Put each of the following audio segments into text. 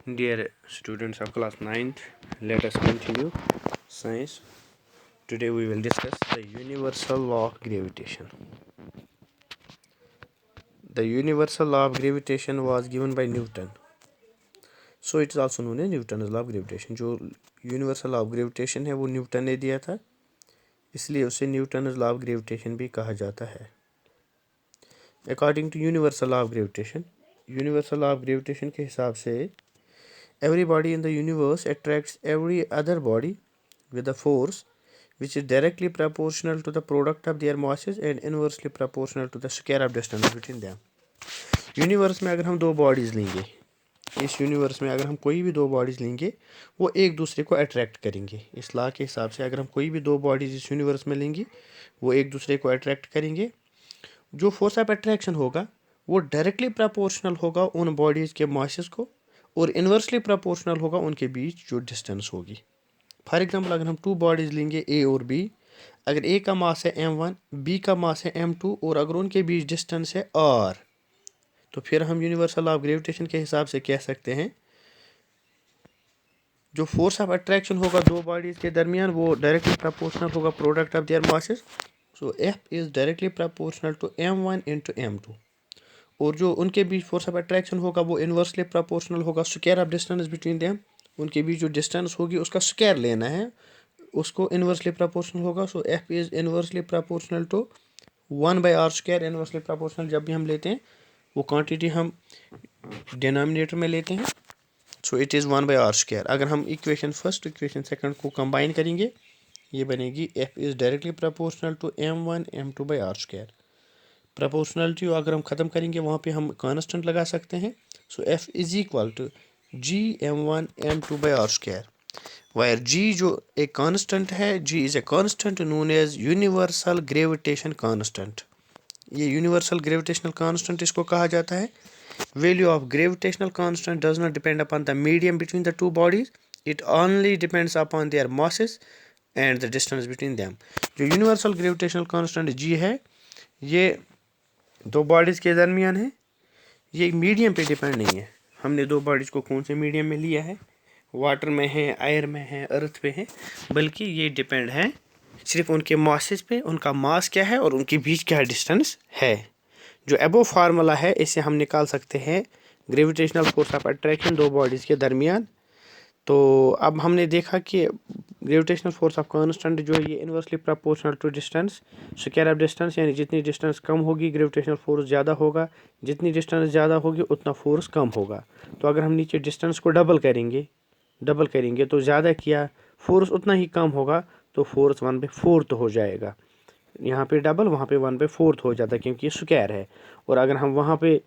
Dear students of class 9th, let us continue science. Today we will discuss the universal law of gravitation. The universal law of gravitation was given by Newton. So it is also known as Newton's law of gravitation. जो universal law of gravitation है वो Newton ने दिया था, इसलिए उसे न्यूटन's law of gravitation भी कहा जाता है. According to universal law of gravitation के हिसाब से every body in the universe attracts every other body with a force which is directly proportional to the product of their masses and inversely proportional to the square of distance between them. Universe में अगर हम दो bodies लेंगे, इस universe में अगर हम कोई भी दो बॉडीज़ लेंगे वो एक दूसरे को अट्रैक्ट करेंगे. इस लॉ के हिसाब से अगर हम कोई भी दो बॉडीज़ इस यूनिवर्स में लेंगे वो एक दूसरे को अट्रैक्ट करेंगे. जो फोर्स ऑफ अट्रैक्शन होगा वो डायरेक्टली प्रोपोर्शनल होगा उन बॉडीज़ के मासेस को और इन्वर्सली प्रोपोर्शनल होगा उनके बीच जो डिस्टेंस होगी. फॉर एग्जांपल अगर हम टू बॉडीज़ लेंगे ए और बी, अगर ए का मास है m1, बी का मास है m2 और अगर उनके बीच डिस्टेंस है r, तो फिर हम यूनिवर्सल लॉ ऑफ ग्रेविटेशन के हिसाब से कह सकते हैं जो फोर्स ऑफ अट्रैक्शन होगा दो बॉडीज़ के दरमियान वो डायरेक्टली प्रोपोर्शनल होगा product of their masses. So F is directly proportional to m1 into m2 और जो उनके बीच फोर्स ऑफ अट्रैक्शन होगा वो इन्वर्सली प्रोपोर्शनल होगा square of distance between them. उनके बीच जो डिस्टेंस होगी उसका स्क्वायर लेना है, उसको इन्वर्सली प्रोपोर्शनल होगा. So F is inversely proportional to 1/r square. Inversely proportional जब भी हम लेते हैं वो क्वांटिटी हम डिनोमिनेटर में लेते हैं. So it is 1/r square. अगर हम इक्वेशन फर्स्ट इक्वेशन सेकंड को कंबाइन करेंगे ये बनेगी F is directly proportional to m1 m2/r square. Proportionality अगर हम ख़त्म करेंगे वहाँ पे हम कांस्टेंट लगा सकते हैं. So F is equal to G m1 m2/r square. Where G जो एक कांस्टेंट है, G is a constant known as universal gravitation constant. ये यूनिवर्सल ग्रेविटेशनल कांस्टेंट इसको कहा जाता है. Value of gravitational constant does not depend upon the medium between the two bodies, it only depends upon their masses and the distance between them. जो universal gravitational constant G है ये दो bodies के दरमियान है, ये मीडियम पे depend नहीं है. हमने दो बॉडीज़ को कौन से मीडियम में लिया है, वाटर में है, एयर में है, अर्थ पे है, बल्कि ये डिपेंड है सिर्फ उनके मासेस पे, उनका मास क्या है और उनके बीच क्या डिस्टेंस है. जो अबव फार्मूला है इससे हम निकाल सकते हैं ग्रेविटेशनल फोर्स ऑफ अट्रैक्शन दो बॉडीज़ के दरमियान. तो अब हमने देखा कि ग्रेविटेशनल फोर्स ऑफ कांस्टेंट जो है ये inversely proportional to distance square of distance, यानी जितनी डिस्टेंस कम होगी ग्रेविटेशनल फोर्स ज़्यादा होगा, जितनी डिस्टेंस ज़्यादा होगी उतना फोर्स कम होगा. तो अगर हम नीचे डिस्टेंस को डबल करेंगे तो ज़्यादा किया फोर्स उतना ही कम होगा, तो फोर्स 1/4 हो जाएगा. यहाँ पे डबल वहाँ पे 1/4 हो जाता है क्योंकि ये स्क्वायर है. और अगर हम वहाँ पे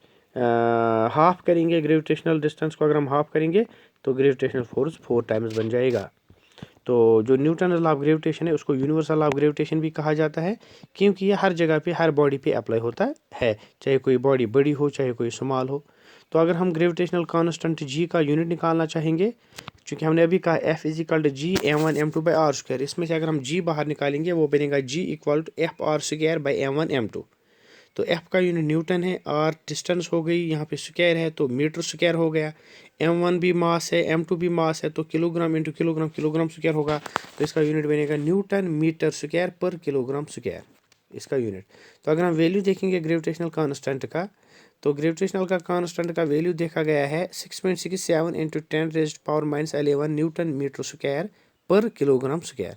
हाफ करेंगे ग्रेविटेशनल डिस्टेंस को, अगर हम हाफ करेंगे तो ग्रेविटेशनल फोर्स 4 टाइम्स बन जाएगा. तो जो न्यूटन लॉ ऑफ ग्रेविटेशन है उसको यूनिवर्सल लॉ ऑफ ग्रेविटेशन भी कहा जाता है क्योंकि ये हर जगह पे हर बॉडी पे अप्लाई होता है, चाहे कोई बॉडी बड़ी हो चाहे कोई स्मॉल हो. तो अगर हम ग्रेविटेशनल कांस्टेंट जी का यूनिट निकालना चाहेंगे, क्योंकि हमने अभी कहा F is equal to G m1 m2/r square, इसमें से अगर हम जी बाहर निकालेंगे वो बनेगा G equal to FR square by m1 m2. तो एफ का यूनिट न्यूटन है, आर डिस्टेंस हो गई, यहाँ पे स्क्वायर है तो मीटर स्क्वायर हो गया, m1 भी मास है m2 भी मास है तो kilogram into kilogram kilogram square होगा. तो इसका यूनिट बनेगा न्यूटन मीटर स्क्वायर पर किलोग्राम स्क्वायर इसका यूनिट. तो अगर हम वैल्यू देखेंगे ग्रेविटेशनल कांस्टेंट का, तो ग्रेविटेशनल का कांस्टेंट का वैल्यू देखा गया है 6.67 इंटू 10⁻⁻11 न्यूटन मीटर स्क्वायर पर किलोग्राम स्क्वायर.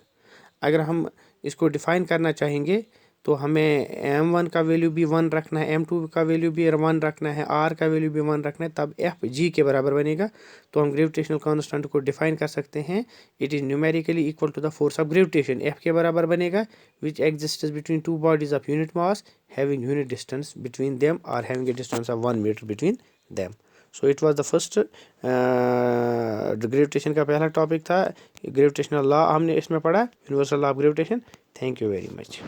अगर हम इसको डिफाइन करना चाहेंगे तो हमें m1 का वैल्यू भी 1 रखना है, m2 का वैल्यू भी 1 रखना है, r का वैल्यू भी 1 रखना है, तब f g के बराबर बनेगा. तो हम ग्रेविटेशनल कांस्टेंट को डिफाइन कर सकते हैं, it is numerically equal to the force of gravitation. f के बराबर बनेगा which exists between two bodies of unit mass having unit distance between them और having a distance of 1 metre between them. So it was the first gravitation का पहला topic था gravitational law, हमने इसमें पढ़ा universal law of gravitation. Thank you very much.